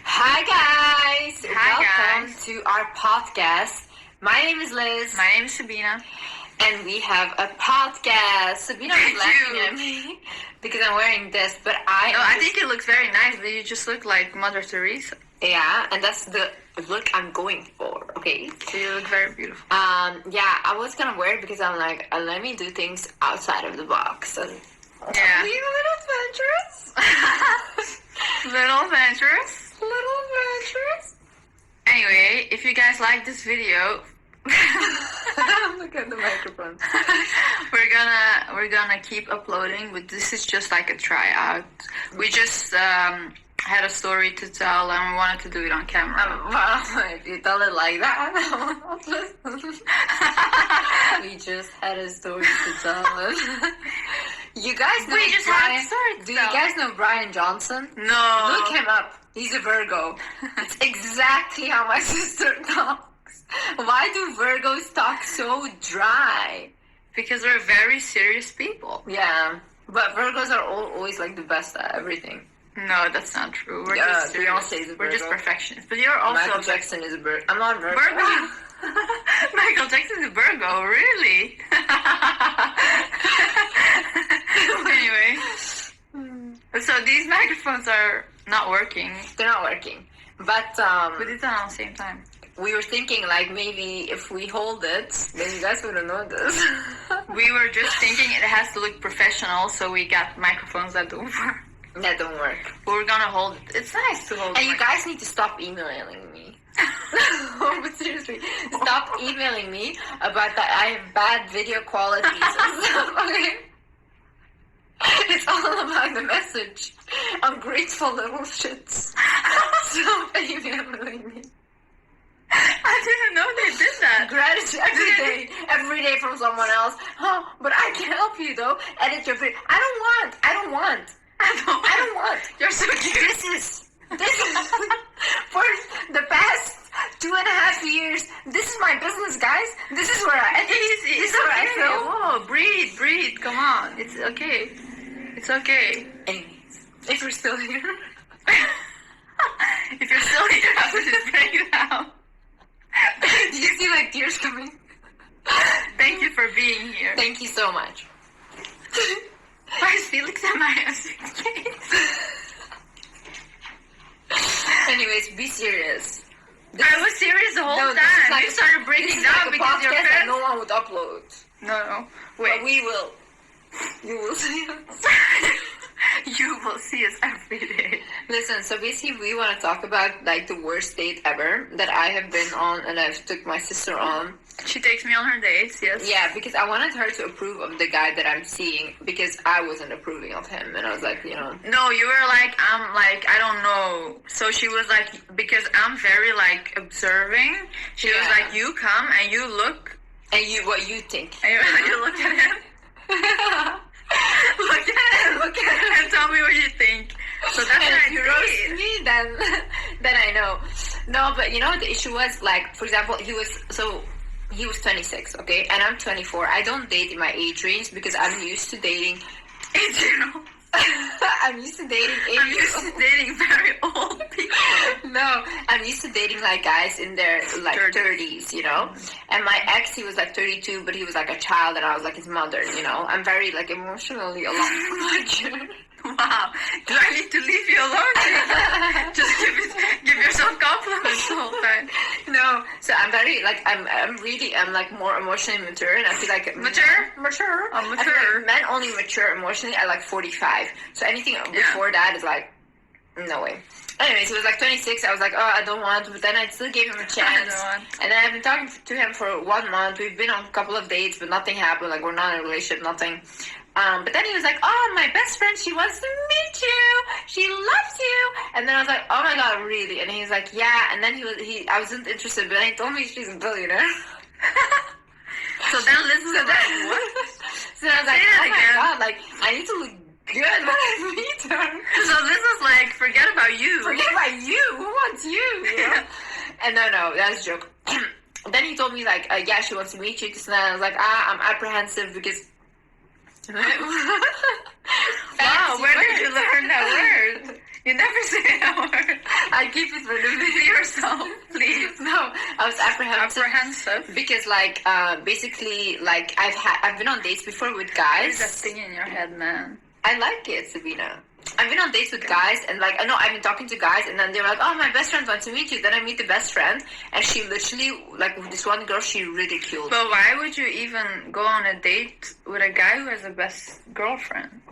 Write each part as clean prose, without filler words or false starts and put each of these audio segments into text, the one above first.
Hi guys! Hi, Welcome to our podcast. My name is Liz. My name is Sabina. And we have a podcast. Sabina is laughing at me because I'm wearing this, but I think it looks very nice, but you just look like Mother Teresa. Yeah, and that's the look I'm going for, okay? So you look very beautiful. Yeah, I was gonna wear it because I'm like, let me do things outside of the box. And yeah. Be a little adventurous. Little adventurous. Little adventurous. Anyway, if you guys like this video, look at the microphone. we're gonna keep uploading, but this is just like a tryout. We just had a story to tell, and we wanted to do it on camera. If you tell it like that, we just had a story to tell. You guys know Brian? Do you guys know Brian Johnson? No. Look him up. He's a Virgo. It's exactly how my sister talks. Why do Virgos talk so dry? Because we're very serious people. Yeah, but Virgos are always like the best at everything. No, that's not true. We're just serious. Beyonce is a Virgo. We're just perfectionists. But you're also Michael Jackson is a Virgo. I'm not a Virgo. Michael Jackson is a Virgo, really? Anyway, so these microphones are not working. They're not working, but we did that at the same time. We were thinking like maybe if we hold it, then you guys wouldn't know this. We were just thinking it has to look professional, so we got microphones that don't work. That don't work. But we're gonna hold it. It's nice to hold. And you guys need to stop emailing me. But seriously, stop emailing me about that I have bad video quality and stuff, okay? It's all about the message. Ungrateful little shits. Stop emailing me. I didn't know they did that. Gratitude every day from someone else. Oh, but I can help you though. Edit your video. I don't want. You're so cute. This is for the past 2.5 years. This is my business, guys. This is where I. This is where I feel. Oh, breathe. Come on. It's okay. It's okay. Anyways, if you're still here, if you're still here after this breakdown, do you see my tears coming? Thank you for being here. Thank you so much. Why is Felix at my house? Anyways, be serious. I was serious the whole time. Like, you started breaking down because your friends. friends. No one would upload. No. Wait. But we will. You will see us. You will see us every day. Listen, so basically we want to talk about like the worst date ever that I have been on and I've took my sister on. She takes me on her dates, yes. Yeah, because I wanted her to approve of the guy that I'm seeing because I wasn't approving of him. And I was like, you know. No, you were like, I don't know. So she was like, because I'm very like observing. She was like, you come and you look. And what you think. And you look at him. Look at him and tell me what you think. So that's what if you roast me, then I know. No, but you know what the issue was? Like, for example, he was 26, okay? And I'm 24. I don't date in my age range because I'm used to dating 8-year-olds. I'm used to dating 8 I'm used to dating very old people. No, I'm used to dating like guys in their like 30s, you know? And my ex, he was like 32, but he was like a child and I was like his mother, you know? I'm very like emotionally alone. Wow. Do I need to leave you alone? Just give yourself compliments the whole time. No. So I'm very like I'm like more emotionally mature and I feel like mature. Oh, mature. I feel like men only mature emotionally at like 45. So anything before that is like no way. Anyways, he was like 26. I was like, oh, I don't want, but then I still gave him a chance. And then I've been talking to him for 1 month. We've been on a couple of dates, but nothing happened. Like, we're not in a relationship, nothing. But then he was like, oh, my best friend, she wants to meet you. She loves you. And then I was like, oh my God, really? And he was like, yeah. And then I wasn't interested, but then he told me she's a billionaire. So then Liz was like, what? So I was like, oh my God, like, I need to look good when I meet her. So this is like, forget about you. Forget about you. Who wants you? You know? And no, that's a joke. Then he told me like, yeah, she wants to meet you. And I was like, I'm apprehensive because. Wow, where did you learn that word? You never say that word. I keep it for the Be yourself, please. No, I was apprehensive because, like, basically, like, I've been on dates before with guys. There's that thing in your head, man. I like it, Sabina. I've been on dates with guys, and like, I know I've been talking to guys, and then they were like, "Oh, my best friend wants to meet you." Then I meet the best friend, and she literally, like, with this one girl, she ridiculed. But why would you even go on a date with a guy who has a best girlfriend?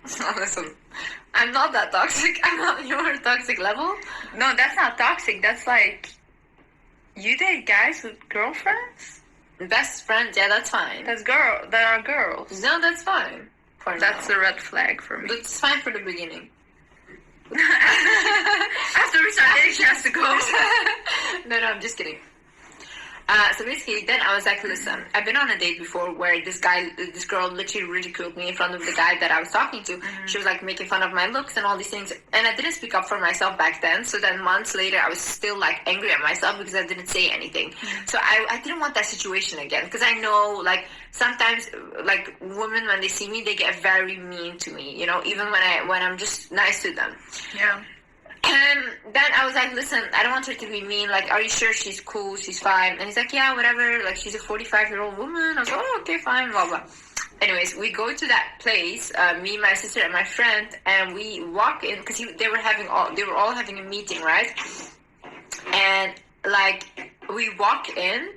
Listen, I'm not that toxic. I'm not your toxic level. No, that's not toxic. That's like, you date guys with girlfriends? Best friend, yeah, that's fine. That are girls. No, that's fine. That's a red flag for me. It's fine for the beginning. After we start dating, she has to go. No, I'm just kidding. So basically, then I was like, listen, I've been on a date before where this girl literally ridiculed me in front of the guy that I was talking to. Mm-hmm. She was like making fun of my looks and all these things. And I didn't speak up for myself back then. So then months later, I was still like angry at myself because I didn't say anything. Mm-hmm. So I didn't want that situation again. Because I know, like, sometimes, like, women, when they see me, they get very mean to me, you know, even when I'm just nice to them. Yeah. And then I was like, listen, I don't want her to be mean. Like, are you sure she's cool? She's fine. And he's like, yeah, whatever. Like, she's a 45-year-old woman. I was like, oh, okay, fine, blah, blah. Anyways, we go to that place, me, my sister, and my friend, and we walk in, because they were all having a meeting, right? And, like, we walk in,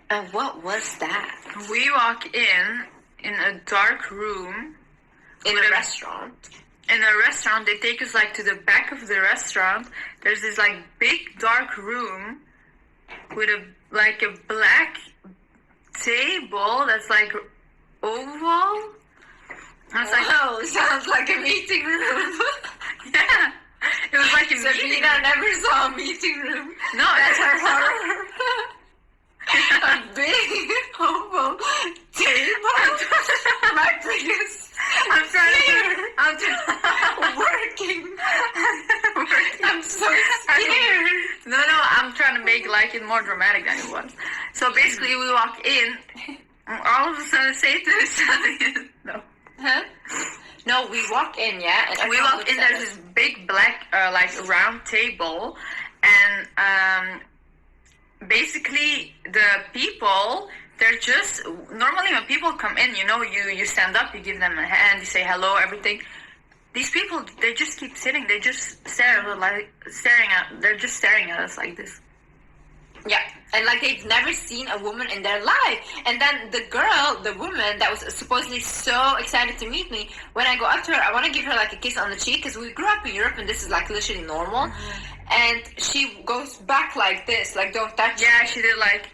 and what was that? We walk in a dark room. In a restaurant. In a restaurant, they take us, like, to the back of the restaurant. There's this, like, big dark room with a black table that's, like, oval. I was like, oh, sounds like a meeting room. Yeah, it was like a meeting room. Sabina never saw a meeting room. No, that's her horror. A big oval table. My biggest. I'm working. I'm so scared. No, I'm trying to make like it more dramatic than it was. So basically, we walk in, and all of a sudden, Satan is standing in. No. Huh? No, we walk in, yeah. And we walk in. There's this big black, like round table, and basically the people. They're just, normally when people come in, you know, you stand up, you give them a hand, you say hello, everything. These people, they just keep sitting, they just they're just staring at us like this. Yeah, and like they've never seen a woman in their life. And then the woman that was supposedly so excited to meet me, when I go up to her, I want to give her like a kiss on the cheek, because we grew up in Europe and this is like literally normal. Mm-hmm. And she goes back like this, like, don't touch me. Yeah, she did like...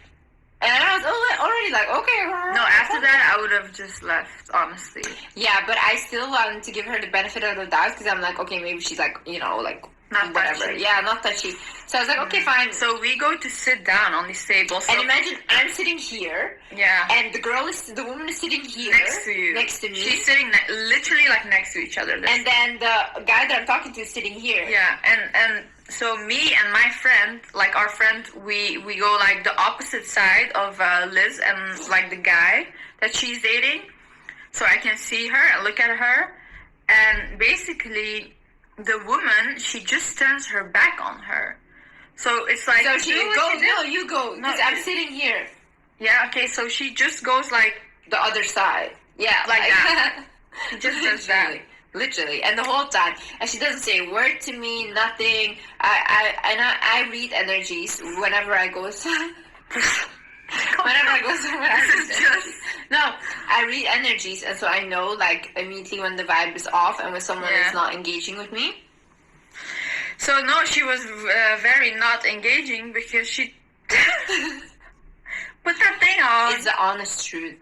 And I was already like, okay. No, after that, I would have just left, honestly. Yeah, but I still wanted to give her the benefit of the doubt, because I'm like, okay, maybe she's like, you know, like, not whatever. Touchy. Yeah, not touchy. So I was like, okay, fine. So we go to sit down on this table. So and imagine I'm sitting here. Yeah. And the woman is sitting here. Next to you. Next to me. She's sitting literally like next to each other. And then the guy that I'm talking to is sitting here. Yeah, and so me and my friend, like our friend, we go like the opposite side of Liz and like the guy that she's dating. So I can see her and look at her. And basically, the woman, she just turns her back on her. So it's like... So she goes, no, you go. Because I'm sitting here. Yeah, okay, so she just goes like... The other side. Yeah, like that. She just does that. Literally, and the whole time, and she doesn't say a word to me, nothing. I read energies whenever I go. Whenever I go somewhere, no, I read energies, and so I know like immediately when the vibe is off and when someone is not engaging with me. So no, she was very not engaging because she put that thing on. It's the honest truth.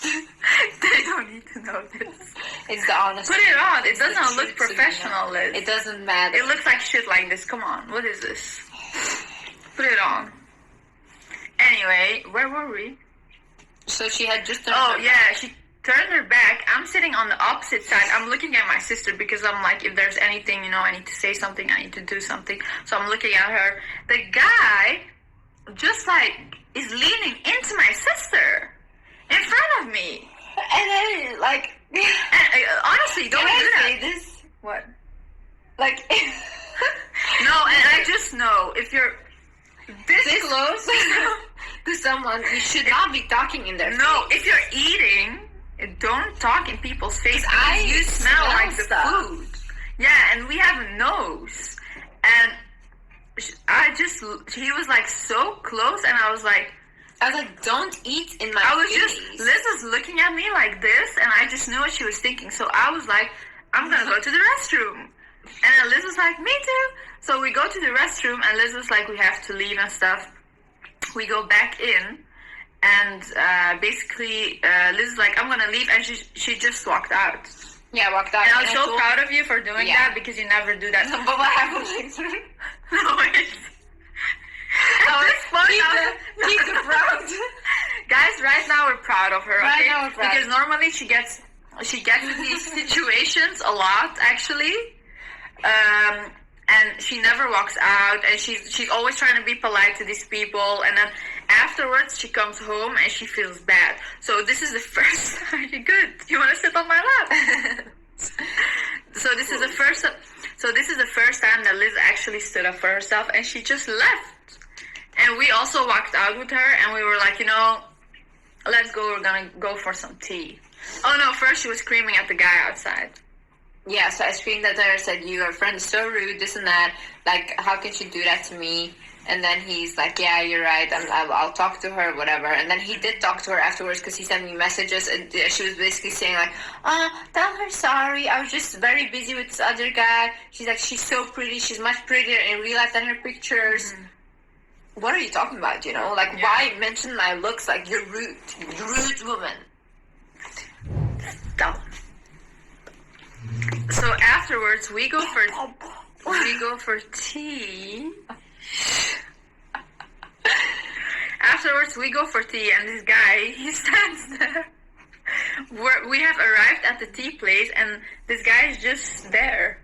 They don't need to know this. It's the honest truth. Put it on. It doesn't look professional, Liz. It doesn't matter. It looks like shit like this. Come on. What is this? Put it on. Anyway, where were we? So she had just turned her back. She turned her back. I'm sitting on the opposite side. I'm looking at my sister because I'm like, if there's anything, you know, I need to say something, I need to do something. So I'm looking at her. The guy just like is leaning into my sister in front of me. And then like... honestly, don't do that. Say this? What? Like... No, and I just know if you're this close to someone, you should not be talking in their face. No, if you're eating, don't talk in people's face. You smell like the food. Yeah, and we have a nose. And he was like so close, and I was like, don't eat in my face. face. Liz was looking at me like this, and I just knew what she was thinking. So I was like, I'm gonna go to the restroom. And then Liz was like, me too. So we go to the restroom, and Liz was like, we have to leave and stuff. We go back in, and basically Liz is like, I'm gonna leave, and she just walked out. Yeah, walked out. And I was so proud of you for doing that, because you never do that. But what happened later? No, Keep the proud. Guys, right now we're proud of her. Right Okay? now we're proud. Because normally she gets in these situations a lot, actually. And she never walks out, and she's always trying to be polite to these people, and then afterwards she comes home and she feels bad. So this is the first time. You're good. You want to sit on my lap? So this is the first time that Liz actually stood up for herself, and she just left. And we also walked out with her, and we were like, let's go. We're gonna go for some tea. Oh no! First she was screaming at the guy outside. Yeah, so I screamed at her, said, your friend is so rude, this and that. Like, how can she do that to me? And then he's like, yeah, you're right. I'll talk to her, whatever. And then he did talk to her afterwards because he sent me messages. And she was basically saying, like, tell her sorry. I was just very busy with this other guy. She's like, she's so pretty. She's much prettier in real life than her pictures. Mm-hmm. What are you talking about, Like, why mention my looks? Like, you're rude. Rude woman. Stop. So afterwards, we go for tea. Afterwards, we go for tea, and this guy, he stands there. We have arrived at the tea place, and this guy is just there.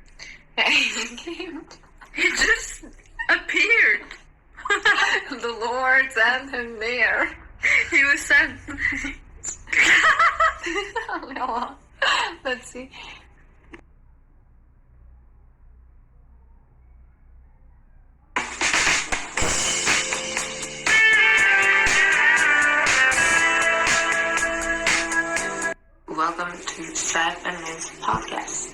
He just appeared. The Lord sent him there. He was sent. Let's see. Welcome to Sab and Liz podcast.